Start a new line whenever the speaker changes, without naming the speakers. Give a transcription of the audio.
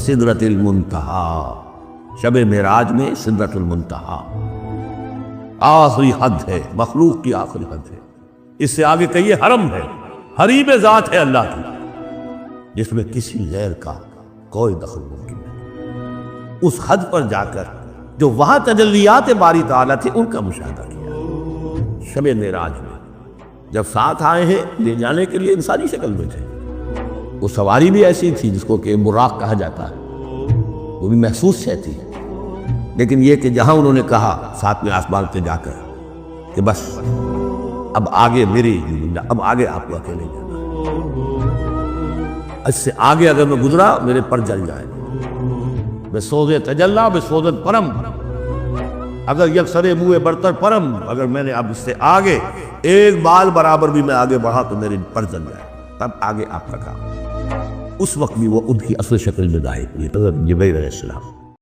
سدرۃ المنتہا، شب معراج میں سدرۃ المنتہا آخری حد ہے، مخلوق کی آخری حد ہے۔ اس سے آگے کہیے حرم ہے، حریم ذات ہے اللہ کی، جس میں کسی غیر کا کوئی دخل ممکن نہیں۔ اس حد پر جا کر جو وہاں تجلیات باری تعالیٰ تھے ان کا مشاہدہ کیا۔ شب معراج میں جب ساتھ آئے ہیں لے جانے کے لیے انسانی شکل میں تھے، وہ سواری بھی ایسی تھی جس کو کہ براق کہا جاتا ہے، وہ بھی محسوس ہے تھی، لیکن یہ کہ جہاں انہوں نے کہا ساتھ میں آسمان پہ جا کر کہ بس اب آگے میری اب آگے آپ کو اکیلے جانا ہے، اس سے آگے اگر میں گزرا میرے پر جل جائے، بے سوز تجلا بے سوزت پرم، اگر یکسر منہ برتر پرم، اگر میں نے اب اس سے آگے ایک بال برابر بھی میں آگے بڑھا تو میرے پر جل جائے، تب آگے آپ کا کام۔ اس وقت بھی وہ ان کی اصل شکل میں ظاہر ہوئی حضرت جبرائیل علیہ السلام۔